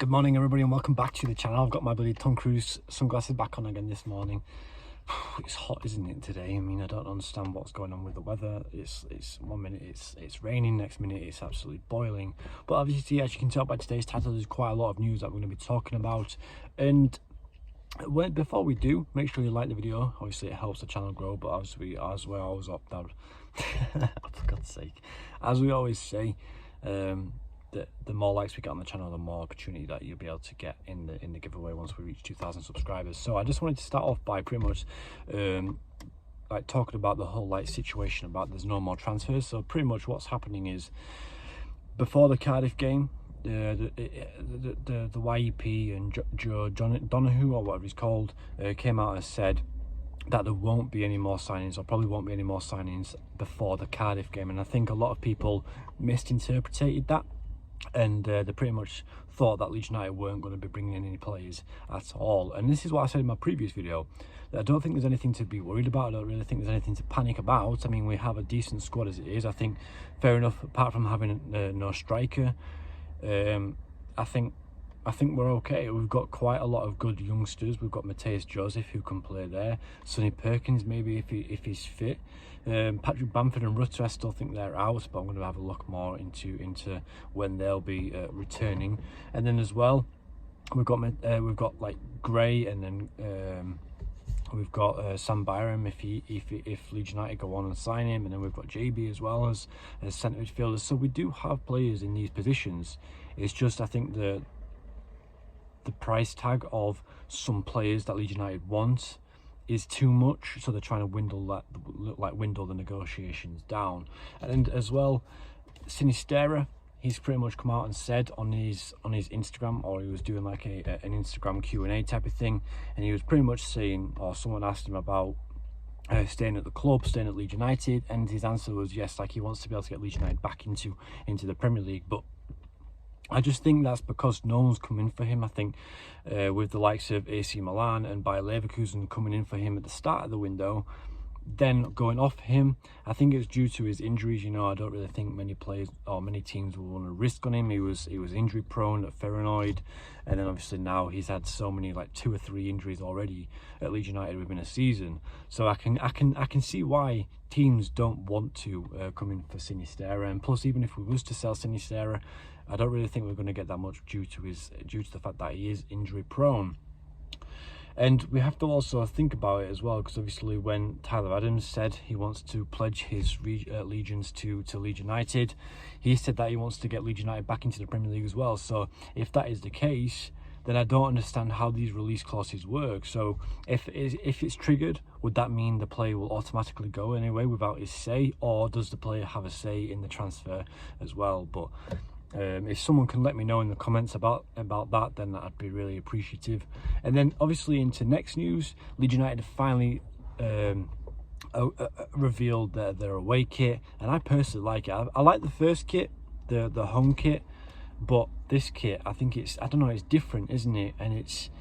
Good morning everybody and welcome back to the channel. I've got my bloody Tom Cruise sunglasses back on again this morning. It's hot, isn't it, today? I mean, I don't understand what's going on with the weather. It's 1 minute it's raining, next minute it's absolutely boiling. But obviously, as you can tell by today's title, there's quite a lot of news that we're going to be talking about. And before we do, make sure you like the video. Obviously it helps the channel grow, but as we always opt out for God's sake, as we always say, the more likes we get on the channel, the more opportunity that you'll be able to get in the giveaway once we reach 2,000 subscribers. So I just wanted to start off by pretty much like talking about the whole situation about there's no more transfers. So pretty much what's happening is, before the Cardiff game, the YEP and Joe Donahue, or whatever he's called, came out and said that there won't be any more signings, or probably won't be any more signings before the Cardiff game. And I think a lot of people misinterpreted that, and they pretty much thought that Leeds United weren't going to be bringing in any players at all. And this is what I said in my previous video, that I don't think there's anything to be worried about. I don't really think there's anything to panic about. I mean, we have a decent squad as it is. I think, fair enough, apart from having no striker, I think we're okay. We've got quite a lot of good youngsters. We've got Mattisse Jones who can play there. Sonny Perkins, maybe if he's fit. Patrick Bamford and Rutter, I still think they're out, but I'm going to have a look more into when they'll be returning. And then as well, we've got like Gray, and then we've got Sam Byram if Leeds United go on and sign him, and then we've got JB as well as centre midfielders. So we do have players in these positions. It's just, I think the price tag of some players that Leeds United want is too much, so they're trying to dwindle the negotiations down. And as well, Sinisterra, he's pretty much come out and said on his Instagram, or he was doing like an Instagram Q&A type of thing, and he was pretty much saying, or someone asked him about staying at the club, staying at Leeds United, and his answer was yes, like he wants to be able to get Leeds United back into the Premier League. But I just think that's because no one's come in for him. I think with the likes of AC Milan and Bayer Leverkusen coming in for him at the start of the window, then going off him, I think it's due to his injuries. You know, I don't really think many players or many teams will want to risk on him. He was injury prone at Ferranoid, and then obviously now he's had so many, like 2 or 3 injuries already at Leeds United within a season. So I can see why teams don't want to come in for Sinisterra. And plus, even if we was to sell Sinisterra, I don't really think we're going to get that much due to the fact that he is injury prone. And we have to also think about it as well, because obviously when Tyler Adams said he wants to pledge his allegiance to Leeds United, he said that he wants to get Leeds United back into the Premier League as well. So if that is the case, then I don't understand how these release clauses work. So if it's triggered, would that mean the player will automatically go anyway without his say, or does the player have a say in the transfer as well? But if someone can let me know in the comments about that, then I'd be really appreciative. And then obviously into next news, Leeds United have finally revealed their away kit, and I personally like it. I like the first kit, the home kit, but this kit, I think it's different, isn't it? And it's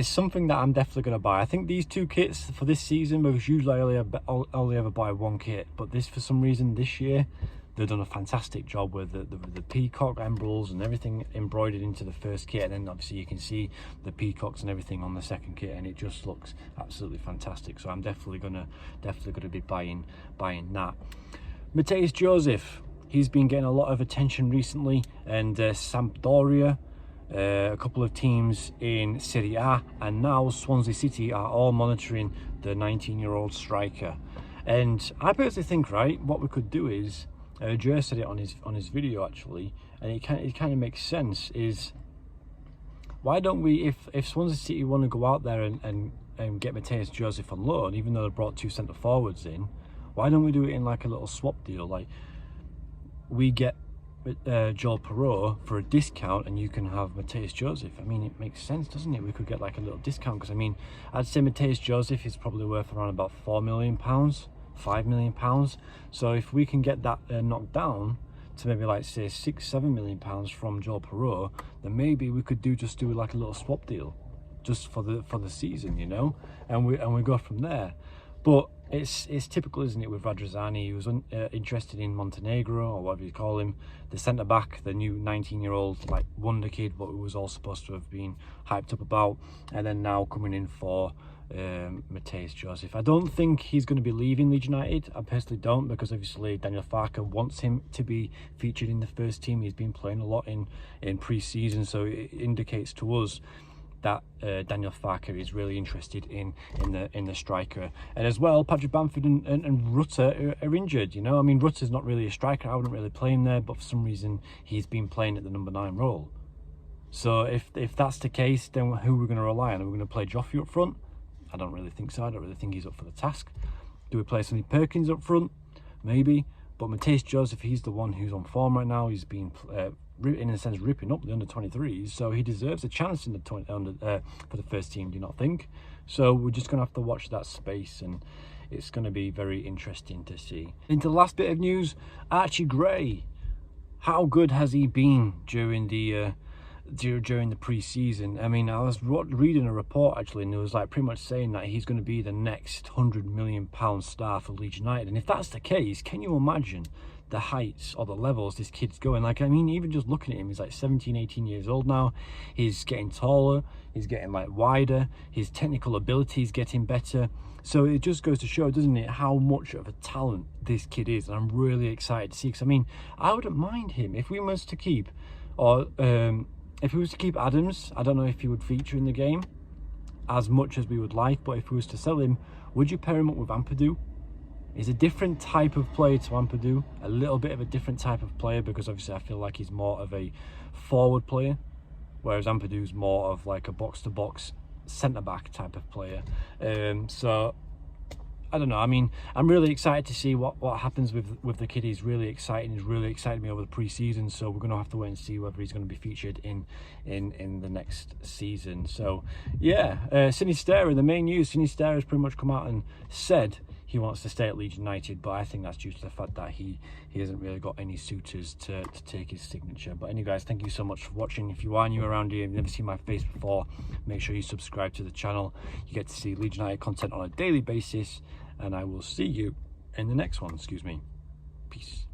something that I'm definitely going to buy. I think these 2 kits for this season, because usually I only ever buy 1 kit, but this, for some reason this year, they've done a fantastic job with the peacock emblems and everything embroidered into the first kit, and then obviously you can see the peacocks and everything on the second kit, and it just looks absolutely fantastic. So I'm definitely gonna be buying that. Matthias Joseph, he's been getting a lot of attention recently, and Sampdoria, a couple of teams in Serie A, and now Swansea City are all monitoring the 19-year-old striker. And I personally think, right, what we could do is, Joe said it on his video actually, and it kind of makes sense, is why don't we, if Swansea City want to go out there and get Matisse Joseph on loan, even though they brought 2 centre forwards in, why don't we do it in like a little swap deal? Like, we get Joel Perrault for a discount, and you can have Matisse Joseph. I mean, it makes sense, doesn't it? We could get like a little discount, because I mean, I'd say Matisse Joseph is probably worth around about £4 million, £5 million. So if we can get that knocked down to maybe like say £6-7 million from Joel Perrault, then maybe we could just do like a little swap deal just for the season, you know, and we go from there. But it's typical, isn't it, with Radrizzani? He was interested in Montenegro, or whatever you call him, the centre back, the new 19-year-old like wonder kid, what it was all supposed to have been hyped up about, and then now coming in for Matisse Jones. I don't think he's going to be leaving Leeds United. I personally don't, because obviously Daniel Farke wants him to be featured in the first team. He's been playing a lot in pre-season, so it indicates to us that Daniel Farke is really interested in the striker. And as well, Patrick Bamford and Rutter are injured. You know, I mean, Rutter's not really a striker. I wouldn't really play him there, but for some reason he's been playing at the number 9 role. So if that's the case, then who are we going to rely on? Are we going to play Joffrey up front? I don't really think so. I don't really think he's up for the task. Do we play Sonny Perkins up front? Maybe. But Matisse Jones, he's the one who's on form right now. He's been in a sense ripping up the under-23s, so he deserves a chance in the for the first team, do you not think? So we're just gonna have to watch that space, and it's going to be very interesting to see. Into the last bit of news, Archie Gray. How good has he been during the pre-season? I mean, I was reading a report actually, and it was like pretty much saying that he's going to be the next £100 million star for Leeds United. And if that's the case, can you imagine the heights or the levels this kid's going? Like, I mean, even just looking at him, he's like 17, 18 years old now. He's getting taller, he's getting like wider, his technical ability is getting better. So it just goes to show, doesn't it, how much of a talent this kid is. And I'm really excited to see, because I mean, I wouldn't mind him if we was to keep, or if we was to keep Adams. I don't know if he would feature in the game as much as we would like, but if we was to sell him, would you pair him up with Ampadu? He's a different type of player to Ampadu, a little bit of a different type of player, because obviously I feel like he's more of a forward player, whereas Ampadu's more of like a box-to-box centre-back type of player. So I don't know. I mean, I'm really excited to see what happens with the kid. He's really exciting. He's really excited me over the pre-season. So we're going to have to wait and see whether he's going to be featured in the next season. So yeah, Sinisterra, the main news. Sinisterra has pretty much come out and said he wants to stay at Leeds United, but I think that's due to the fact that he hasn't really got any suitors to take his signature. But anyway, guys, thank you so much for watching. If you are new around here and you've never seen my face before, make sure you subscribe to the channel. You get to see Leeds United content on a daily basis, and I will see you in the next one. Peace.